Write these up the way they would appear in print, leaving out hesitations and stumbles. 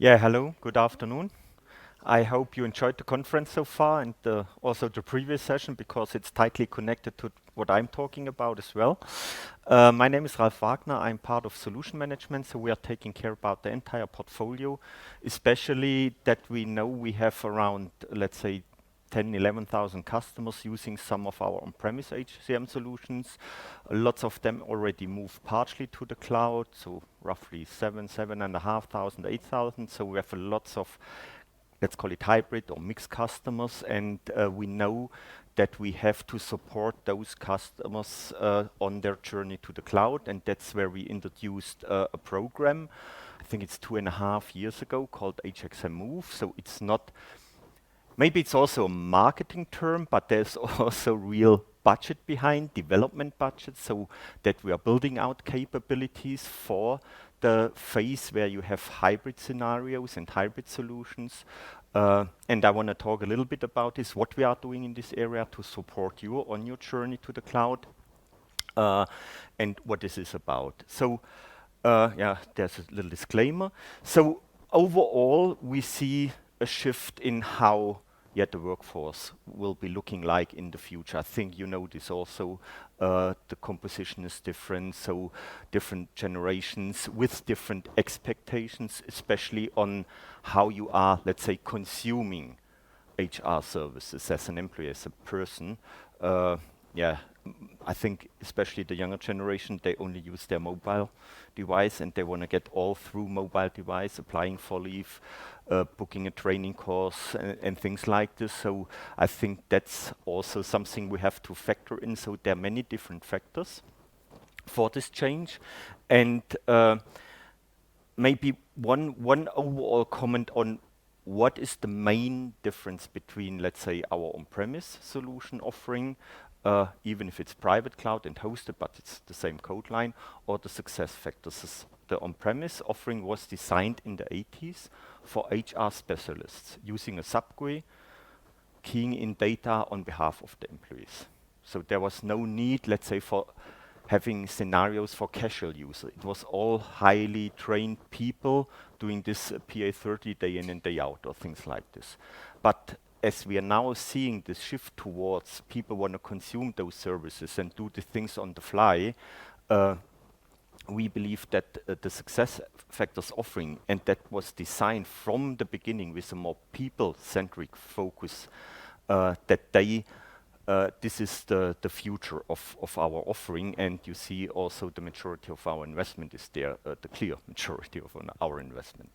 Yeah, hello, good afternoon. I hope you enjoyed the conference so far and also the previous session because it's tightly connected to what I'm talking about as well. My name is Ralf Wagner. I'm part of solution management, so we are taking care about the entire portfolio, especially that we know we have around, let's say, 10, 11,000 customers using some of our on-premise HCM solutions. Lots of them already moved partially to the cloud, so roughly 7,500, 8,000. So we have lots of, let's call it hybrid or mixed customers, and we know that we have to support those customers on their journey to the cloud, and that's where we introduced a program. I think it's 2.5 years ago called HXM Move. So it's not, maybe it's also a marketing term, but there's also real budget behind, development budget, so that we are building out capabilities for the phase where you have hybrid scenarios and hybrid solutions. And I want to talk a little bit about this, what we are doing in this area to support you on your journey to the cloud, and what this is about. So, yeah, there's a little disclaimer. So overall, we see a shift in how the workforce will be looking like in the future. I think you know this also. The composition is different, so different generations with different expectations, especially on how you are, let's say, consuming HR services as an employee, as a person. Uh, yeah, I think especially the younger generation, they only use their mobile device and they want to get all through mobile device, applying for leave, booking a training course and things like this. So I think that's also something we have to factor in. So there are many different factors for this change. And maybe one overall comment on what is the main difference between, let's say, our on-premise solution offering, even if it's private cloud and hosted, but it's the same code line, or the success factors. The on-premise offering was designed in the 80s for HR specialists using a sub-GUI, keying in data on behalf of the employees. So there was no need, let's say, for having scenarios for casual user. It was all highly trained people doing this PA30 day in and day out or things like this. But as we are now seeing this shift towards people want to consume those services and do the things on the fly, we believe that the success factors offering, and that was designed from the beginning with a more people-centric focus, that they this is the future of our offering, and you see also the majority of our investment is there, the clear majority of our investment.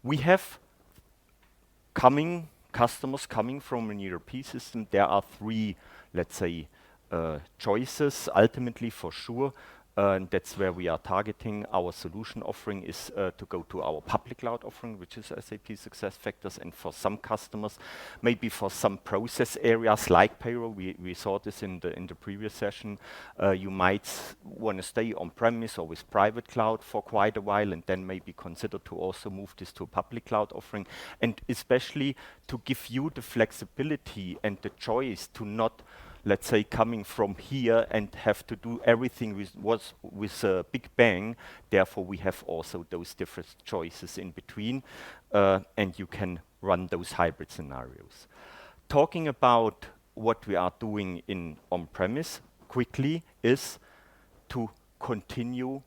We have customers coming from an ERP system. There are three, let's say, choices ultimately for sure. And that's where we are targeting. Our solution offering is to go to our public cloud offering, which is SAP SuccessFactors. And for some customers, maybe for some process areas like payroll, we saw this in the previous session. You might want to stay on premise or with private cloud for quite a while, and then maybe consider to also move this to a public cloud offering. And especially to give you the flexibility and the choice to not, let's say, coming from here and have to do everything with a big bang. Therefore, we have also those different choices in between, and you can run those hybrid scenarios. Talking about what we are doing in on-premise quickly is to continue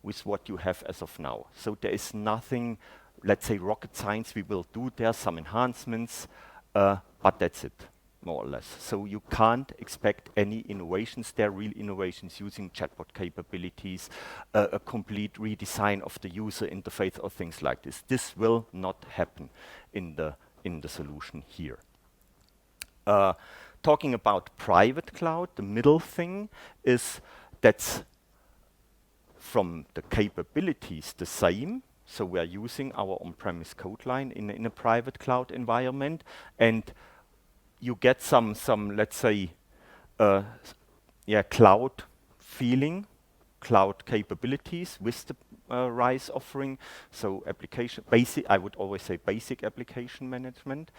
with what you have as of now. So there is nothing, let's say, rocket science we will do. There are some enhancements, but that's it, more or less. So you can't expect any innovations. There are real innovations using chatbot capabilities, a complete redesign of the user interface or things like this. This will not happen in the solution here. Talking about private cloud, the middle thing is that's from the capabilities the same. So we are using our on-premise code line in a private cloud environment, and you get some let's say, cloud feeling, cloud capabilities with the RISE offering. So application basic, I would always say basic application management,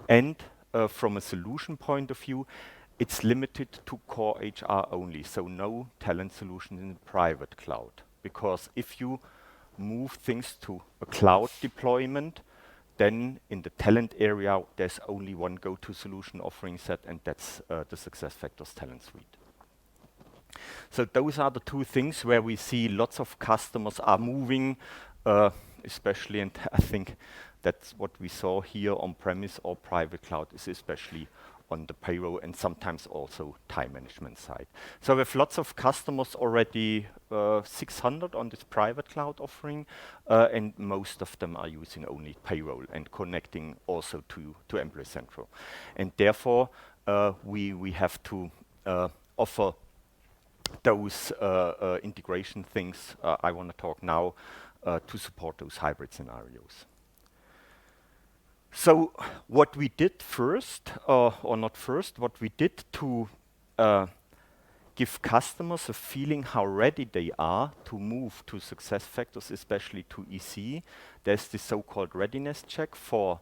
and from a solution point of view, it's limited to core HR only. So no talent solution in the private cloud, because if you move things to a cloud deployment, then in the talent area, there's only one go-to solution offering set, and that's the SuccessFactors Talent Suite. So those are the two things where we see lots of customers are moving, especially, and I think that's what we saw here on-premise or private cloud is especially on the payroll and sometimes also time management side. So we have lots of customers already, 600 on this private cloud offering, and most of them are using only payroll and connecting also to Employee Central. And therefore, we have to offer those integration things I want to talk now to support those hybrid scenarios. So what we did first, or not first, what we did to give customers a feeling how ready they are to move to SuccessFactors, especially to EC, there's this so-called readiness check for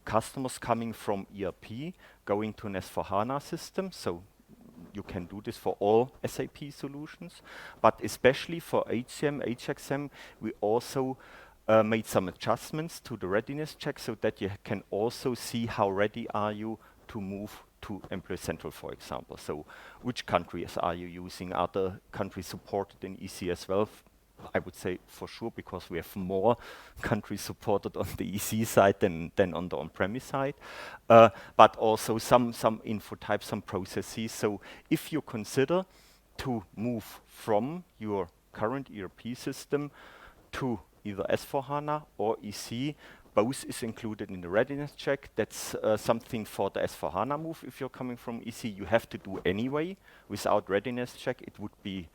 customers coming from ERP, going to an S4HANA system. So you can do this for all SAP solutions, but especially for HCM, HXM, we also made some adjustments to the readiness check so that you can also see how ready are you to move to Employee Central, for example. So which countries are you using? Are the countries supported in EC as well? I would say for sure, because we have more countries supported on the EC side than on the on-premise side. But also some info types, some processes. So if you consider to move from your current ERP system to either S4HANA or EC, both is included in the readiness check. That's something for the S4HANA move. If you're coming from EC, you have to do anyway. Without readiness check, it would be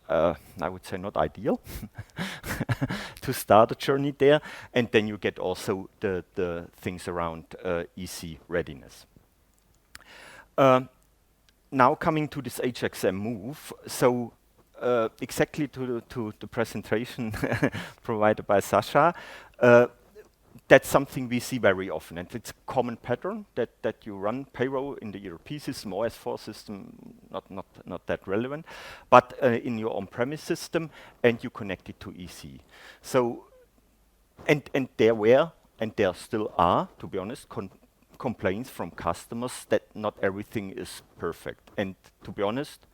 I would say not ideal to start a journey there. And then you get also the things around EC readiness. Now coming to this HXM move. So exactly to the presentation provided by Sasha, that's something we see very often, and it's a common pattern that you run payroll in the ERP system or S4 system, not that relevant, but in your on-premise system, and you connect it to EC. So, and there were, and there still are, to be honest, complaints from customers that not everything is perfect. And to be honest,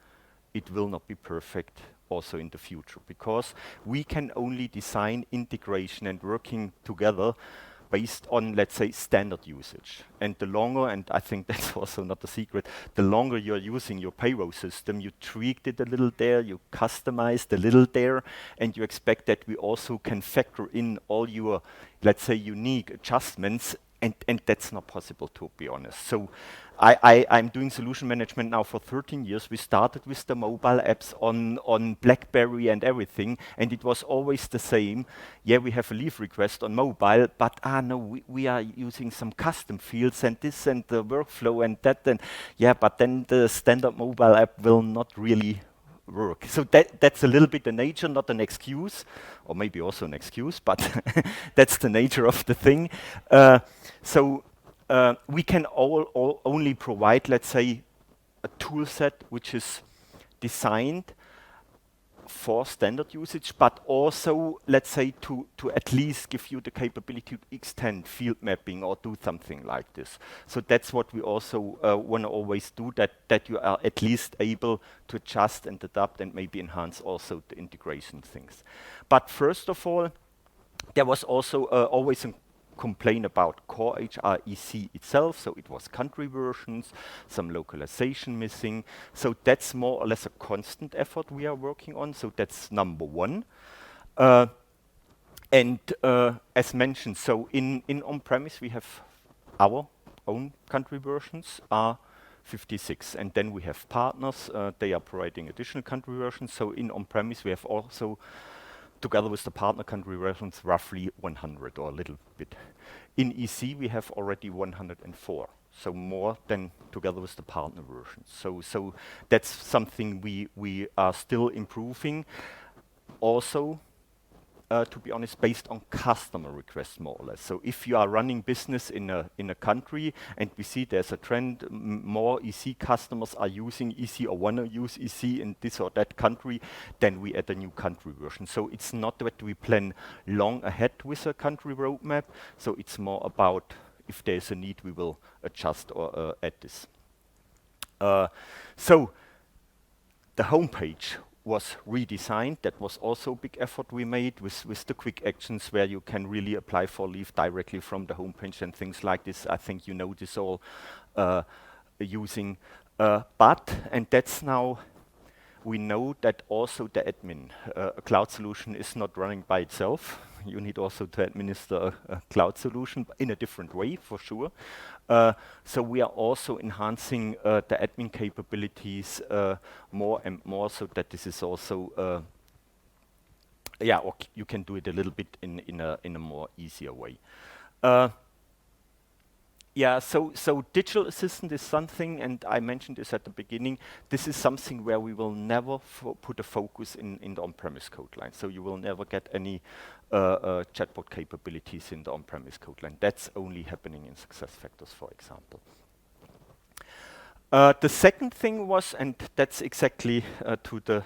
it will not be perfect also in the future, because we can only design integration and working together based on, let's say, standard usage. And the longer, and I think that's also not a secret, the longer you're using your payroll system, you tweaked it a little there, you customized a little there, and you expect that we also can factor in all your, let's say, unique adjustments, and that's not possible, to be honest. So I'm doing solution management now for 13 years. We started with the mobile apps on BlackBerry and everything, and it was always the same. Yeah, we have a leave request on mobile, but no, we are using some custom fields and this and the workflow and that, and yeah, but then the standard mobile app will not really work. So that's a little bit the nature, not an excuse, or maybe also an excuse, but that's the nature of the thing. So we can only provide, let's say, a tool set which is designed for standard usage, but also, let's say, to at least give you the capability to extend field mapping or do something like this. So that's what we also want to always do, that you are at least able to adjust and adapt and maybe enhance also the integration things. But first of all, there was also always a complain about core HR EC itself, so it was country versions, some localization missing. So that's more or less a constant effort we are working on, so that's number one. And as mentioned, so in on-premise we have our own country versions are 56, and then we have partners, they are providing additional country versions. So in on-premise we have also, together with the partner country versions, roughly 100 or a little bit. In EC, we have already 104, so more than together with the partner versions. So that's something we are still improving. Also, to be honest, based on customer requests more or less. So if you are running business in a country and we see there's a trend, more EC customers are using EC or want to use EC in this or that country, then we add a new country version. So it's not that we plan long ahead with a country roadmap. So it's more about if there's a need, we will adjust or add this. So the homepage was redesigned. That was also a big effort we made with the quick actions where you can really apply for leave directly from the homepage and things like this. I think you know this all using. And that's now, we know that also the admin, a cloud solution is not running by itself. You need also to administer a cloud solution in a different way, for sure. So we are also enhancing the admin capabilities more and more, so that this is also, or you can do it a little bit in a more easier way. So digital assistant is something, and I mentioned this at the beginning, this is something where we will never put a focus in the on-premise code line. So you will never get any chatbot capabilities in the on-premise code line. That's only happening in SuccessFactors, for example. The second thing was, and that's exactly to the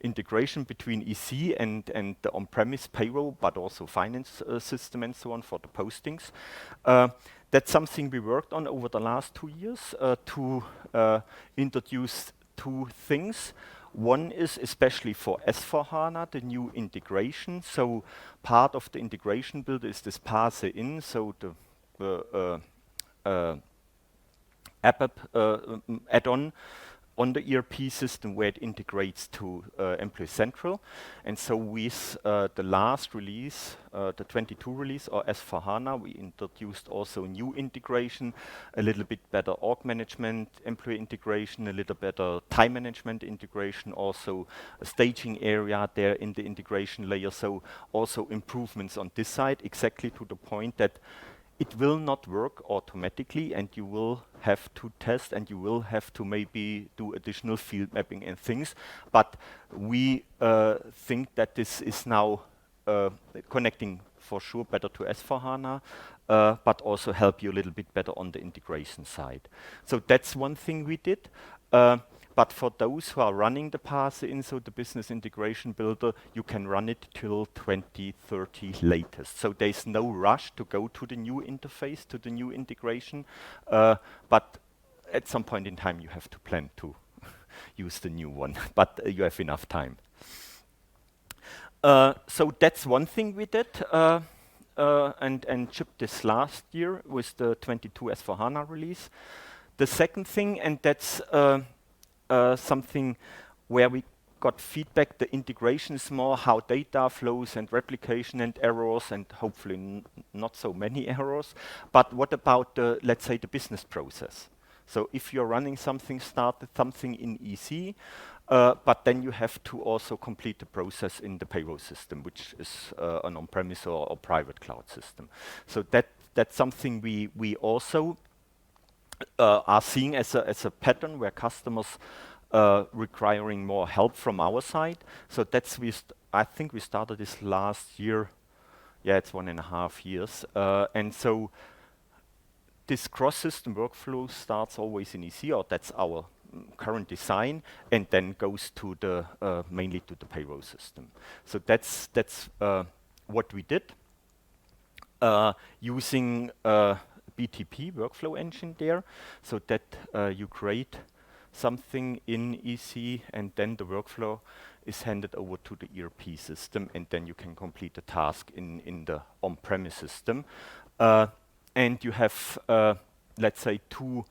integration between EC and the on-premise payroll, but also finance system and so on for the postings. That's something we worked on over the last 2 years to introduce 2 things. One is especially for S4HANA, the new integration. So part of the integration build is this parse-in, so the app add-on on the ERP system where it integrates to Employee Central. And so with the last release, the 22 release, or S4HANA, we introduced also new integration, a little bit better org management, employee integration, a little better time management integration, also a staging area there in the integration layer. So also improvements on this side, exactly to the point that it will not work automatically, and you will have to test, and you will have to maybe do additional field mapping and things. But we think that this is now connecting for sure better to S4HANA, but also help you a little bit better on the integration side. So that's one thing we did. But for those who are running the parse-in, so the business integration builder, you can run it till 2030 latest. So there's no rush to go to the new interface, to the new integration. But at some point in time, you have to plan to use the new one. But you have enough time. So that's one thing we did. And shipped this last year with the 22 S4HANA release. The second thing, and that's something where we got feedback, the integration is more how data flows and replication and errors, and hopefully not so many errors. But what about the, let's say, the business process? So if you're running something, started something in EC, but then you have to also complete the process in the payroll system, which is an on-premise or private cloud system. So that's something we also are seeing as a pattern where customers requiring more help from our side. So that's I think we started this last year. Yeah, it's 1.5 years. And so this cross-system workflow starts always in EC, or that's our current design, and then goes to the mainly to the payroll system. So that's what we did using BTP workflow engine there, so that you create something in EC, and then the workflow is handed over to the ERP system, and then you can complete the task in the on-premise system. And you have, let's say, two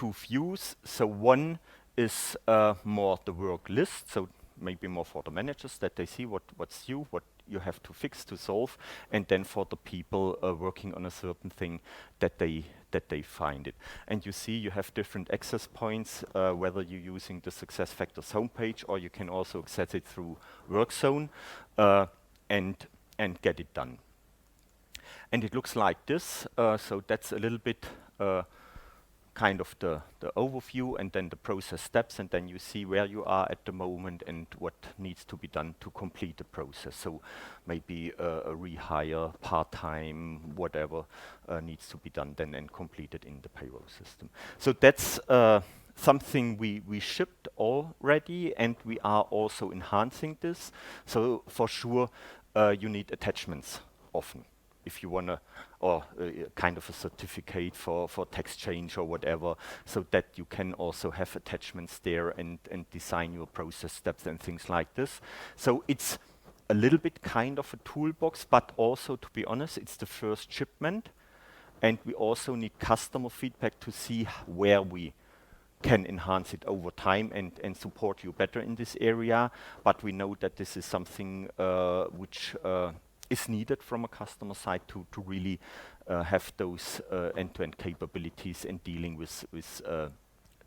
views. So one is more the work list, so maybe more for the managers, that they see what's due, what you have to fix to solve, and then for the people working on a certain thing, that they find it. And you see you have different access points, whether you're using the SuccessFactors homepage, or you can also access it through WorkZone and get it done. And it looks like this. So that's a little bit kind of the overview and then the process steps, and then you see where you are at the moment and what needs to be done to complete the process. So maybe a rehire, part-time, whatever needs to be done then and completed in the payroll system. So that's something we shipped already, and we are also enhancing this. So for sure, you need attachments often if you want to, or kind of a certificate for tax change or whatever, so that you can also have attachments there and design your process steps and things like this. So it's a little bit kind of a toolbox, but also, to be honest, it's the first shipment, and we also need customer feedback to see where we can enhance it over time and support you better in this area. But we know that this is something which is needed from a customer side to really have those end-to-end capabilities in dealing with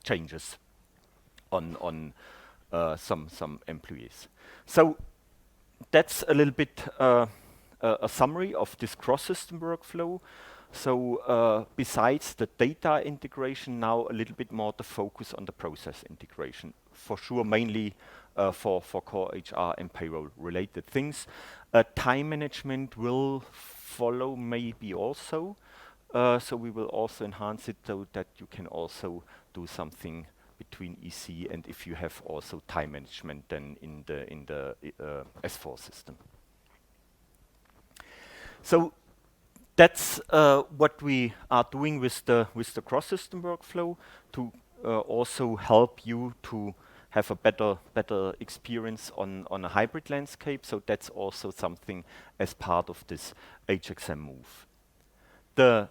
changes on some employees. So that's a little bit a summary of this cross-system workflow. So besides the data integration, now a little bit more the focus on the process integration. For sure, mainly for core HR and payroll related things. Time management will follow maybe also. So we will also enhance it so that you can also do something between EC and if you have also time management then in the S4 system. So that's what we are doing with the cross-system workflow to also help you to have a better experience on a hybrid landscape. So that's also something as part of this HXM move. The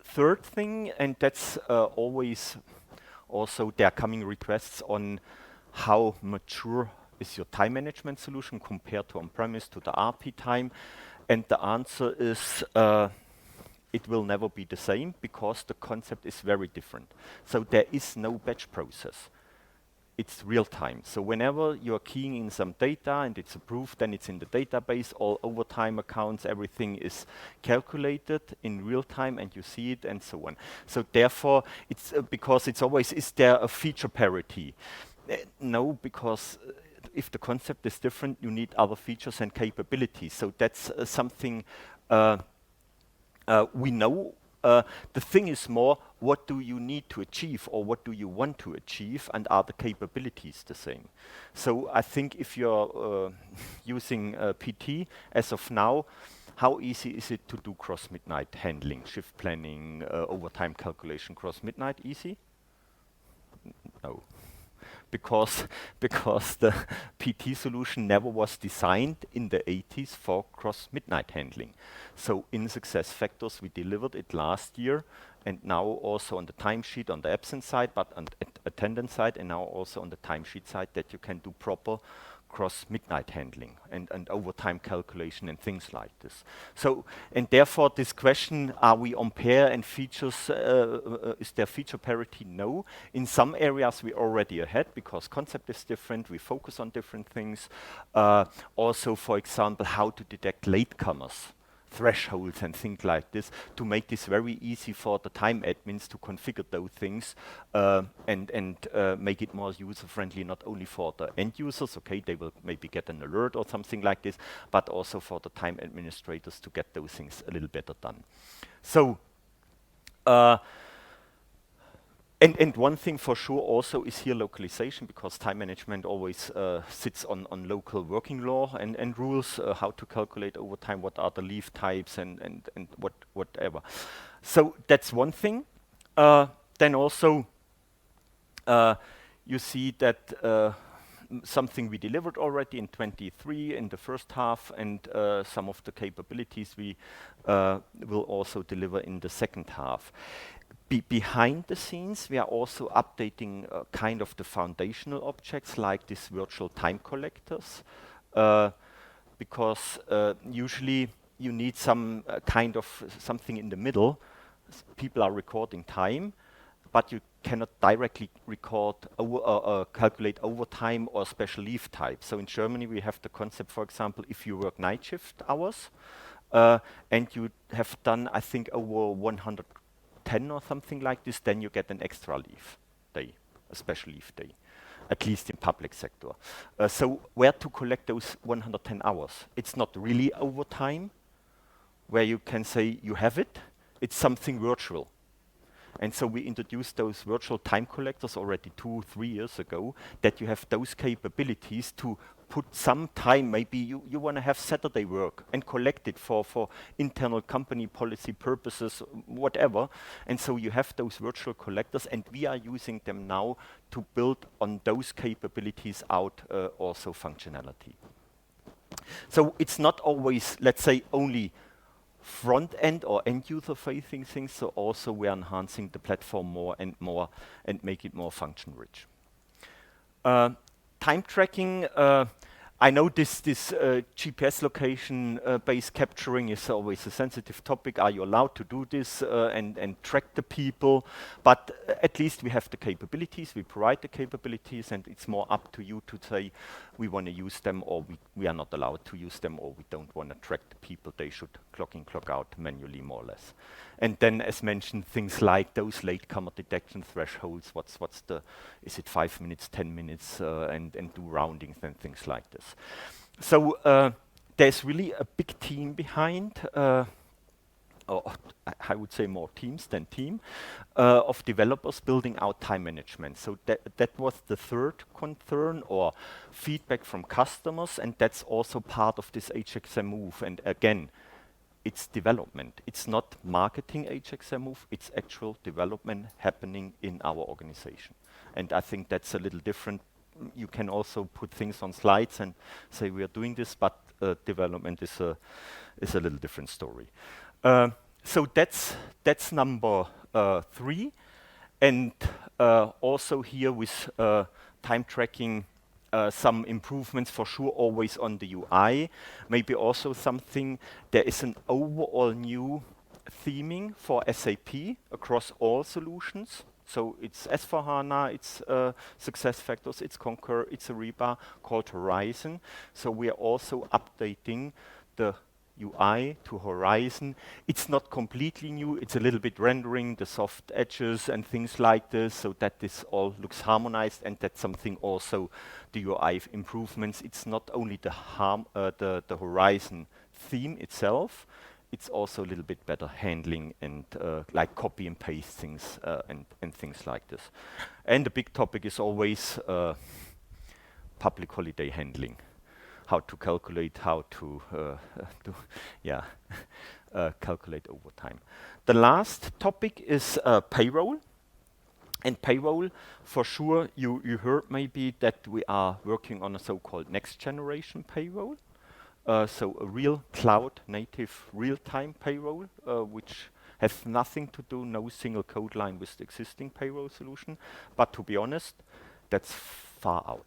third thing, and that's always also there are coming requests on how mature is your time management solution compared to on-premise to the RP time. And the answer is it will never be the same because the concept is very different. So there is no batch process. It's real time. So whenever you're keying in some data and it's approved, then it's in the database, all overtime accounts, everything is calculated in real time and you see it and so on. So therefore, it's because it's always, is there a feature parity? No, because if the concept is different, you need other features and capabilities. So that's something we know. The thing is more, what do you need to achieve or what do you want to achieve, and are the capabilities the same? So I think if you're using PT as of now, how easy is it to do cross-midnight handling, shift planning, overtime calculation cross-midnight? Easy? No. Because the PT solution never was designed in the 80s for cross-midnight handling. So in SuccessFactors, we delivered it last year, and now also on the timesheet on the absence side, but on attendance side, and now also on the timesheet side, that you can do proper cross-midnight handling and overtime calculation and things like this. So, and therefore this question, are we on pair and features, is there feature parity? No. In some areas we're already ahead because concept is different, we focus on different things. Also, for example, how to detect latecomers, thresholds and things like this, to make this very easy for the time admins to configure those things and make it more user-friendly, not only for the end users, okay, they will maybe get an alert or something like this, but also for the time administrators to get those things a little better done. So, and one thing for sure also is here localization, because time management always sits on local working law and rules, how to calculate overtime, what are the leave types and whatever. So that's one thing. Then also you see that something we delivered already in 23 in the first half, and some of the capabilities we will also deliver in the second half. Behind the scenes, we are also updating kind of the foundational objects like these virtual time collectors, because usually you need some kind of something in the middle. People are recording time, but you cannot directly record calculate overtime or special leave type. So in Germany, we have the concept, for example, if you work night shift hours and you have done, I think, over 110 10 or something like this, then you get an extra leave day, a special leave day, at least in public sector. So where to collect those 110 hours? It's not really overtime, where you can say you have it. It's something virtual. And so we introduced those virtual time collectors already 2-3 years ago, that you have those capabilities to put some time, maybe you want to have Saturday work and collect it for internal company policy purposes, whatever. And so you have those virtual collectors, and we are using them now to build on those capabilities out also functionality. So it's not always, let's say, only front end or end user facing things, so also we're enhancing the platform more and make it more function rich. Time tracking, I know this GPS location based capturing is always a sensitive topic. Are you allowed to do this and track the people? But at least we have the capabilities, we provide the capabilities, and it's more up to you to say we want to use them, or we are not allowed to use them, or we don't want to track the people. They should clock in, clock out manually, more or less. And then, as mentioned, things like those latecomer detection thresholds. What's the? Is it 5 minutes, 10 minutes, and do roundings and things like this. So there's really a big team behind, or I would say more teams than team, of developers building out time management. So that was the third concern or feedback from customers, and that's also part of this HXM move. And again, it's development. It's not marketing HXM move, it's actual development happening in our organization. And I think that's a little different. You can also put things on slides and say we are doing this, but development is a little different story. So that's number 3. And also here with time tracking, some improvements for sure, always on the UI. Maybe also something, there is an overall new theming for SAP across all solutions. So it's S4HANA, it's SuccessFactors, it's Concur, it's Ariba, called Horizon. So we are also updating the UI to Horizon. It's not completely new, it's a little bit rendering the soft edges and things like this, so that this all looks harmonized, and that's something also the UI improvements. It's not only the Horizon theme itself, it's also a little bit better handling and like copy and paste things and things like this. And the big topic is always public holiday handling. How to calculate, how to calculate overtime. The last topic is payroll. And payroll, for sure, you heard maybe that we are working on a so-called next generation payroll. So a real cloud native real-time payroll, which has nothing to do, no single code line with the existing payroll solution. But to be honest, that's far out.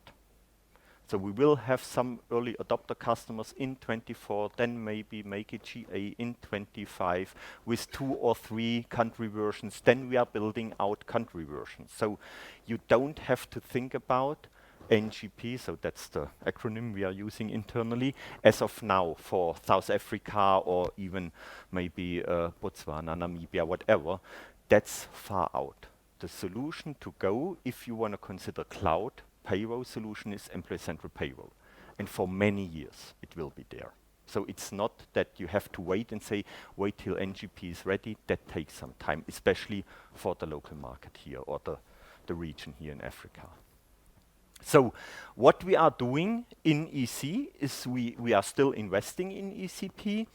So we will have some early adopter customers in 24, then maybe make it GA in 25 with 2 or 3 country versions. Then we are building out country versions. So you don't have to think about NGP, so that's the acronym we are using internally, as of now for South Africa or even maybe Botswana, Namibia, whatever. That's far out. The solution to go, if you want to consider cloud payroll solution, is Employee Central Payroll. And for many years, it will be there. So it's not that you have to wait and say, wait till NGP is ready. That takes some time, especially for the local market here or the region here in Africa. So what we are doing in EC is we are still investing in ECP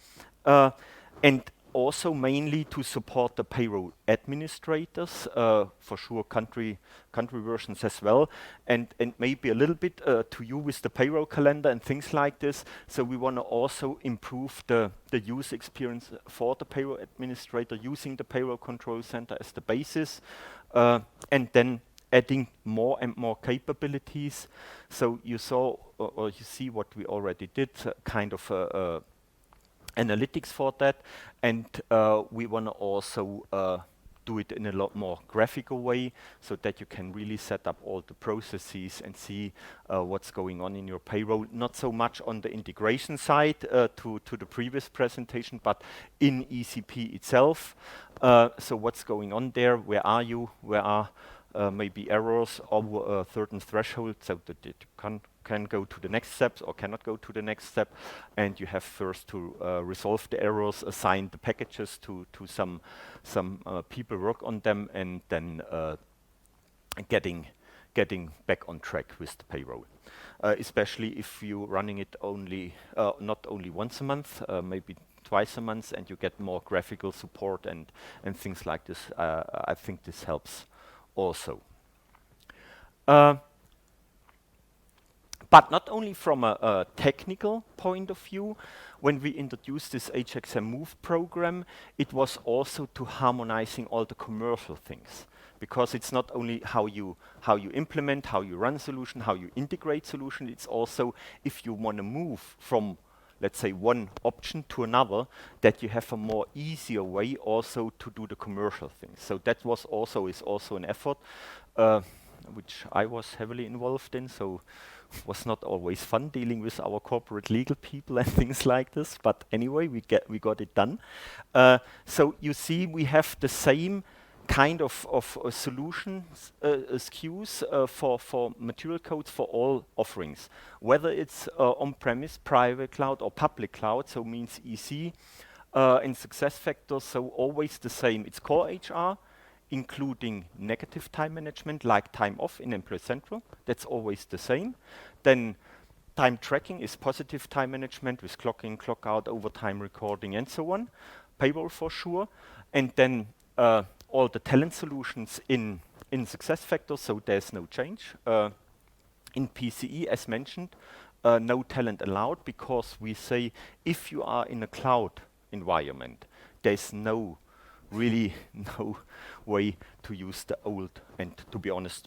and also mainly to support the payroll administrators, for sure country versions as well, and maybe a little bit to you with the payroll calendar and things like this. So we want to also improve the user experience for the payroll administrator using the payroll control center as the basis, and then adding more and more capabilities. So you saw or you see what we already did, kind of analytics for that, and we want to also do it in a lot more graphical way so that you can really set up all the processes and see what's going on in your payroll. Not so much on the integration side to the previous presentation, but in ECP itself. So what's going on there? Where are you? Where are maybe errors over a certain threshold so that it can go to the next steps or cannot go to the next step, and you have first to resolve the errors, assign the packages to some people work on them, and then getting back on track with the payroll. Especially if you're running it only not only once a month, maybe twice a month, and you get more graphical support and things like this. I think this helps also. But not only from a technical point of view, when we introduced this HXM Move program, it was also to harmonizing all the commercial things. Because it's not only how you implement, how you run solution, how you integrate solution, it's also if you want to move from, let's say, one option to another, that you have a more easier way also to do the commercial things. So that is also an effort which I was heavily involved in. So it was not always fun dealing with our corporate legal people and things like this. But anyway, we got it done. So you see, we have the same kind of solutions, SKUs for material codes for all offerings, whether it's on-premise, private cloud, or public cloud. So means EC and SuccessFactors. So always the same. It's core HR, including negative time management, like time off in Employee Central. That's always the same. Then time tracking is positive time management with clock in, clock out, overtime recording, and so on. Payroll for sure. And then all the talent solutions in SuccessFactors, so there's no change. In PCE, as mentioned, no talent allowed, because we say if you are in a cloud environment, there's really no way to use the old and, to be honest,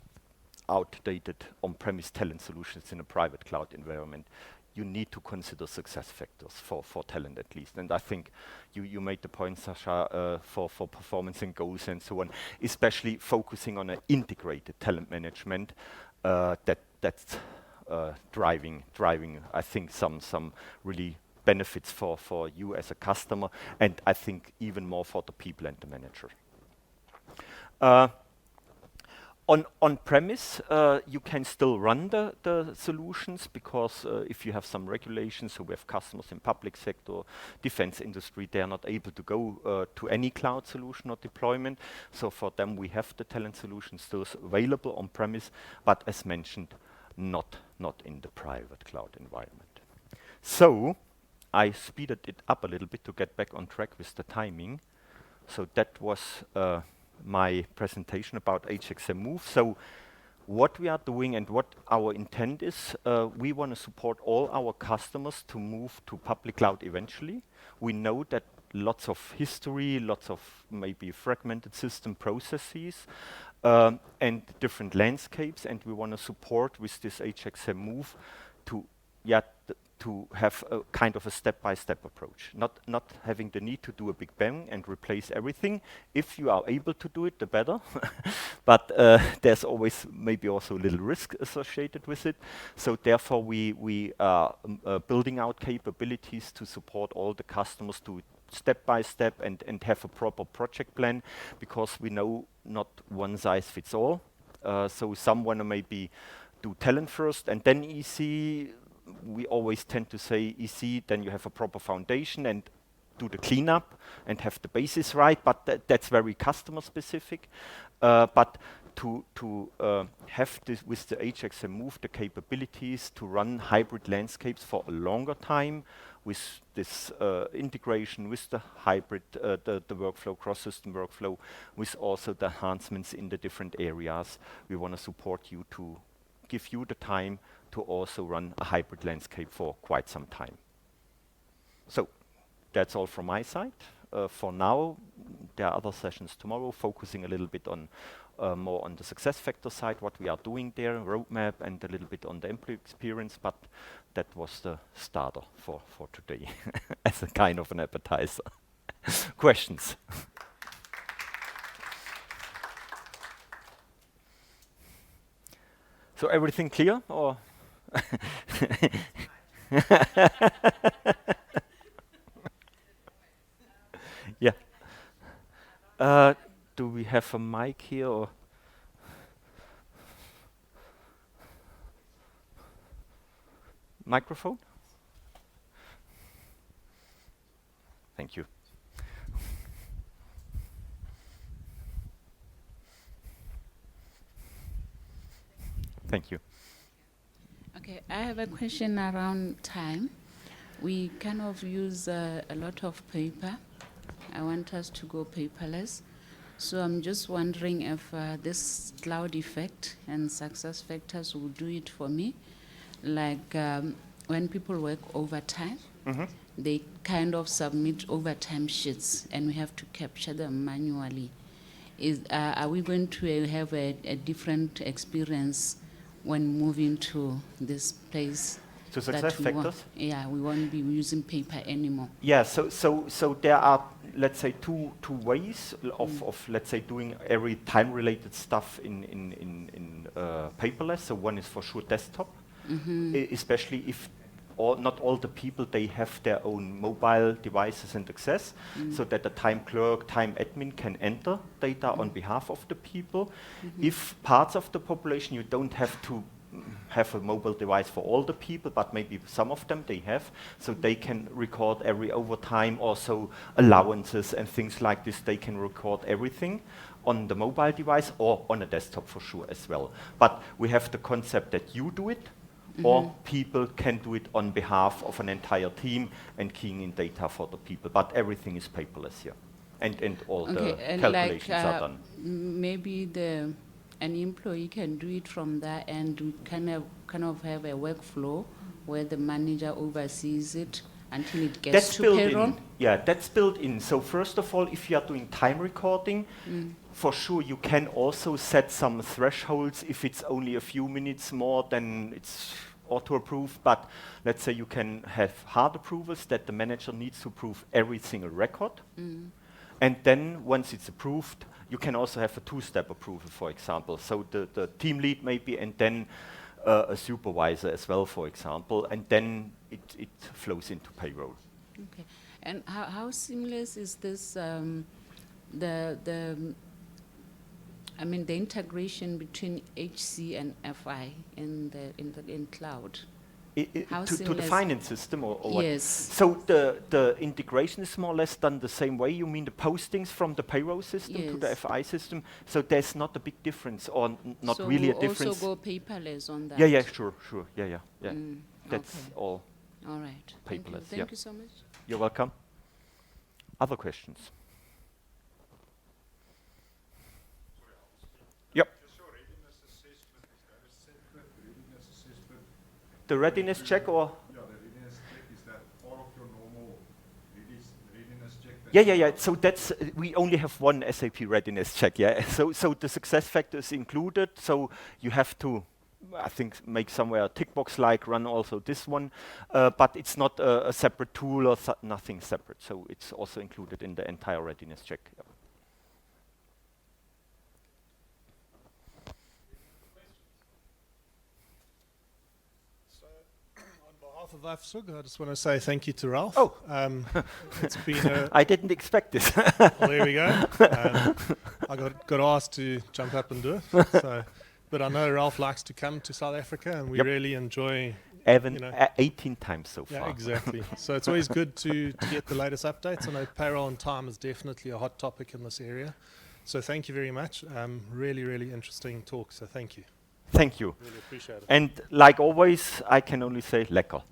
outdated on-premise talent solutions in a private cloud environment. You need to consider SuccessFactors for talent at least. And I think you made the point, Sasha, for performance and goals and so on, especially focusing on an integrated talent management that's driving, I think, some really benefits for you as a customer, and I think even more for the people and the manager. On-premise, you can still run the solutions, because if you have some regulations, so we have customers in public sector, defense industry, they are not able to go to any cloud solution or deployment. So for them, we have the talent solution still available on-premise, but as mentioned, not in the private cloud environment. So I speeded it up a little bit to get back on track with the timing. So that was my presentation about HXM Move. So what we are doing and what our intent is, we want to support all our customers to move to public cloud eventually. We know that lots of history, lots of maybe fragmented system processes, and different landscapes, and we want to support with this HXM Move to have a kind of a step-by-step approach, not having the need to do a big bang and replace everything. If you are able to do it, the better. But there's always maybe also a little risk associated with it. So therefore, we are building out capabilities to support all the customers to step by step and have a proper project plan, because we know not one size fits all. So some want to maybe do talent first and then EC. We always tend to say EC, then you have a proper foundation and do the cleanup and have the basis right, but that's very customer specific. But to have this with the HXM Move, the capabilities to run hybrid landscapes for a longer time, with this integration with the hybrid, the workflow, cross-system workflow, with also the enhancements in the different areas, we want to support you to give you the time to also run a hybrid landscape for quite some time. So that's all from my side. For now, there are other sessions tomorrow focusing a little bit on more on the SuccessFactors side, what we are doing there, roadmap, and a little bit on the employee experience, but that was the starter for today as a kind of an appetizer. Questions? So everything clear, or? Yeah. Uh, do we have a mic here, or? Microphone? Thank you. Thank you. Okay, I have a question around time. We kind of use a lot of paper. I want us to go paperless. So I'm just wondering if this cloud effect and success factors will do it for me. Like when people work overtime, they kind of submit overtime sheets and we have to capture them manually. Are we going to have a different experience when moving to this place? So that success we won't- factors? Yeah, we won't be using paper anymore. Yeah, so there are, let's say, two ways of let's say doing every time-related stuff in paperless. So one is for sure desktop, especially if not all the people, they have their own mobile devices and access, so that the time clerk, time admin can enter data on behalf of the people. If parts of the population, you don't have to have a mobile device for all the people, but maybe some of them they have, so they can record every overtime, also allowances and things like this. They can record everything on the mobile device or on a desktop for sure as well. But we have the concept that you do it, or people can do it on behalf of an entire team and keying in data for the people. But everything is paperless here, and all the and calculations are done. Maybe an employee can do it from there, and we kind of have a workflow where the manager oversees it until it gets That's to built payroll. in. Yeah, that's built in. So first of all, if you are doing time recording, for sure you can also set some thresholds. If it's only a few minutes more, then it's auto-approved. But let's say you can have hard approvals that the manager needs to approve every single record. And then once it's approved, you can also have a two-step approval, for example. So the team lead maybe, and then a supervisor as well, for example, and then it flows into payroll. Okay, and how seamless is this? The integration between HC and FI in cloud. How To the seamless? finance system, or what? Yes. So the integration is more or less done the same way. You mean the postings from the payroll system to the Yes. FI system? So there's not a big difference, or not So really a we'll difference. also go paperless on that. Yeah, sure. Yeah. That's Okay. all. All right. Paperless, Thank you so much. You're welcome. Other questions? Yep. Just your readiness assessment, is that a separate readiness assessment? The readiness check, or? Yeah, the readiness check, is that part of your normal readiness check? That Yeah. So that's we only have one SAP readiness check. Yeah. So the success factor is included. So you have to, I think, make somewhere a tick box like run also this one, but it's not a separate tool or nothing separate. So it's also included in the entire readiness check. Yeah. So, on behalf of AFSUG, I just want to say thank you to Ralf. Oh. It's been a... I didn't expect this. Well, there we go. I got asked to jump up and do it. So, but I know Ralf likes to come to South Africa, and we Yep. really enjoy... Even You know. 18 times so Yeah, far. exactly. So it's always good to get the latest updates. I know payroll and time is definitely a hot topic in this area. So thank you very much. Really, really interesting talk. So thank you. Thank you. Really appreciate it. And like always, I can only say lecker.